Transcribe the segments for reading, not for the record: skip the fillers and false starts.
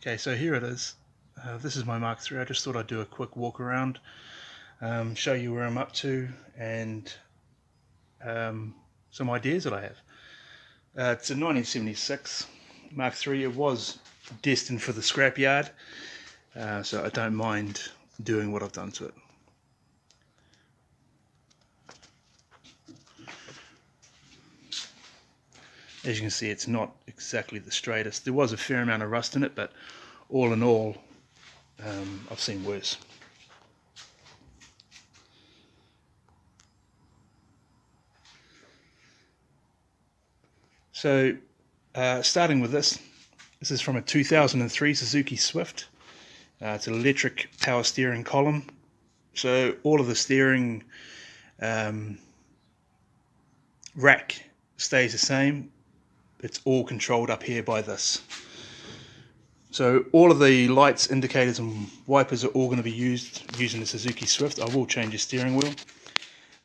Okay, so here it is. This is my Mark III. I just thought I'd do a quick walk around, show you where I'm up to, and some ideas that I have. It's a 1976 Mark III. It was destined for the scrapyard, so I don't mind doing what I've done to it. As you can see, it's not exactly the straightest. There was a fair amount of rust in it, but all in all, I've seen worse. So, starting with this is from a 2003 Suzuki Swift. It's an electric power steering column. So all of the steering rack stays the same. It's all controlled up here by this. So all of the lights, indicators and wipers are all going to be used using the Suzuki Swift. I will change the steering wheel,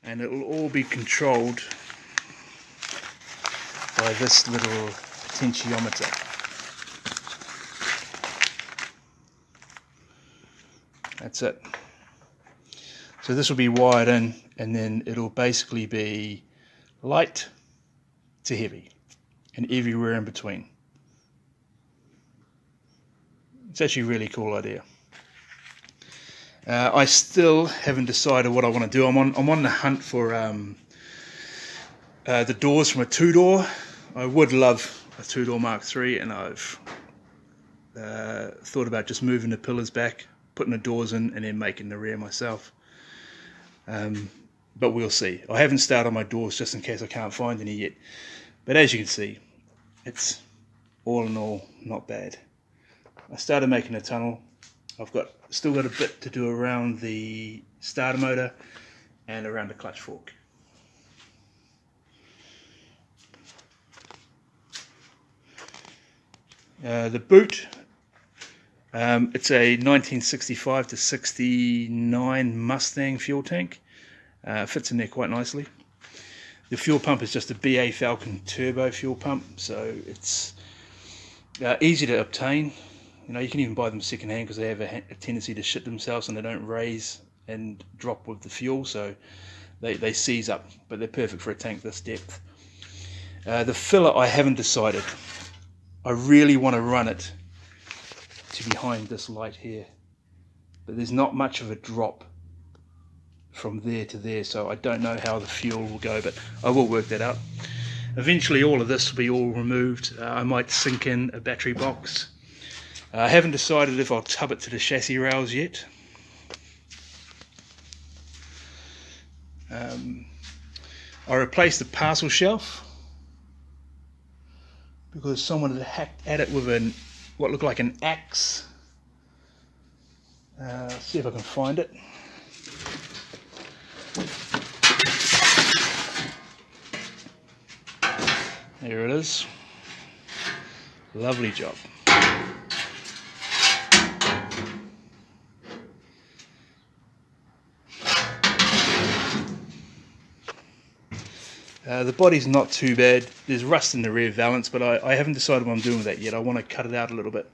and it will all be controlled by this little potentiometer. That's it. So this will be wired in, and then it'll basically be light to heavy and everywhere in between. It's actually a really cool idea. I still haven't decided what I want to do. I'm on the hunt for the doors from a two-door. I would love a two-door Mark III, and I've thought about just moving the pillars back, putting the doors in, and then making the rear myself. But we'll see. I haven't started on my doors just in case I can't find any yet. But as you can see, it's all in all not bad. I started making a tunnel. I've still got a bit to do around the starter motor and around the clutch fork. The boot, it's a 1965 to 69 Mustang fuel tank. Fits in there quite nicely. The fuel pump is just a BA Falcon turbo fuel pump, so it's easy to obtain. You know, you can even buy them secondhand because they have a tendency to shit themselves and they don't raise and drop with the fuel, so they seize up, but they're perfect for a tank this depth. The filler, I haven't decided. I really want to run it to behind this light here, but there's not much of a drop from there to there, so I don't know how the fuel will go, but I will work that out. Eventually all of this will be all removed. I might sink in a battery box. I haven't decided if I'll tub it to the chassis rails yet. I replaced the parcel shelf because someone had hacked at it with what looked like an axe. Let's see if I can find it. There it is. Lovely job. The body's not too bad. There's rust in the rear valance, but I haven't decided what I'm doing with that yet. I want to cut it out a little bit.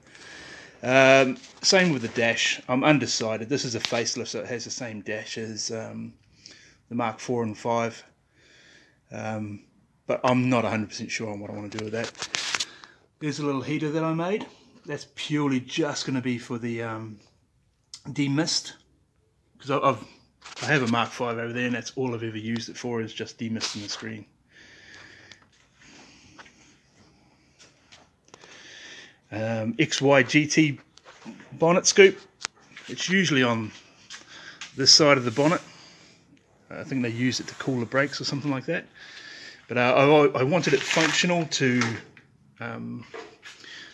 Same with the dash. I'm undecided. This is a facelift, so it has the same dash as the Mark IV and V. But I'm not 100% sure on what I want to do with that. There's a little heater that I made. That's purely just going to be for the demist, because I have a Mark V over there, and that's all I've ever used it for, is just demisting the screen. XY GT bonnet scoop. It's usually on this side of the bonnet. I think they use it to cool the brakes or something like that. But I wanted it functional to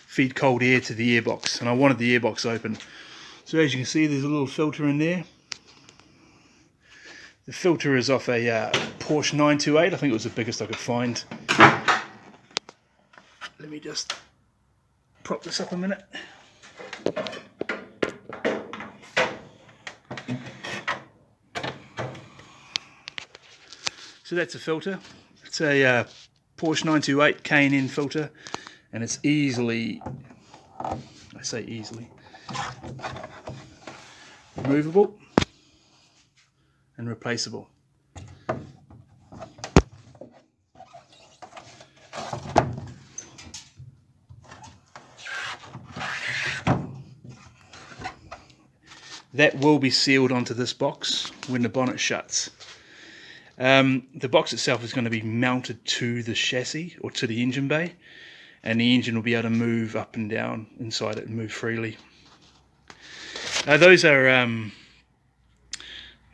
feed cold air to the airbox, and I wanted the airbox open. So as you can see, there's a little filter in there. The filter is off a Porsche 928. I think it was the biggest I could find. Let me just prop this up a minute. So that's a filter. It's a Porsche 928 K&N filter, and it's easily, I I say easily. Removable and replaceable. That will be sealed onto this box when the bonnet shuts. The box itself is going to be mounted to the chassis or to the engine bay, and the engine will be able to move up and down inside it and move freely. Those are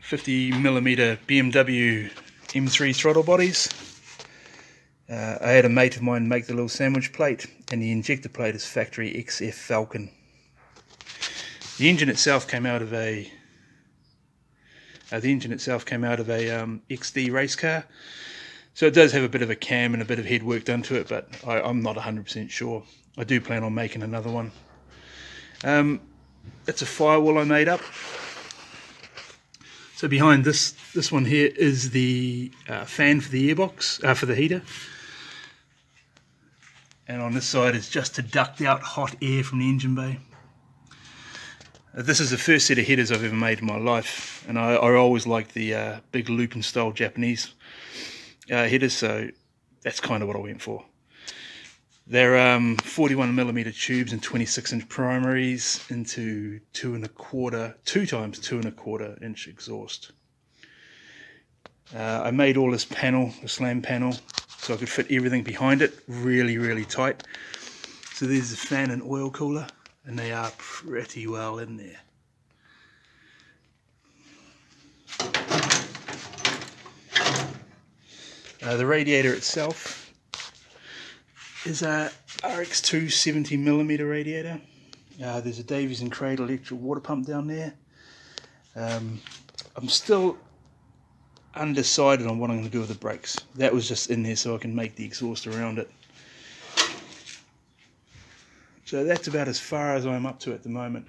50mm BMW M3 throttle bodies. I had a mate of mine make the little sandwich plate, and the injector plate is factory XF Falcon. The engine itself came out of a XD race car, so it does have a bit of a cam and a bit of head work done to it, but I'm not 100% sure. I do plan on making another one. It's a firewall I made up. So behind this one here is the fan for the airbox, for the heater, and on this side is just to duct out hot air from the engine bay. This is the first set of headers I've ever made in my life, and I always liked the big looping style Japanese headers, so that's kind of what I went for. They're 41mm tubes and 26-inch primaries into 2 times 2¼ inch exhaust. I made all this panel, the slam panel, so I could fit everything behind it really tight. So there's the fan and oil cooler, and they are pretty well in there. The radiator itself is a RX2 70mm radiator. There's a Davies and Craig electric water pump down there. I'm still undecided on what I'm going to do with the brakes. That was just in there so I can make the exhaust around it. So that's about as far as I'm up to at the moment.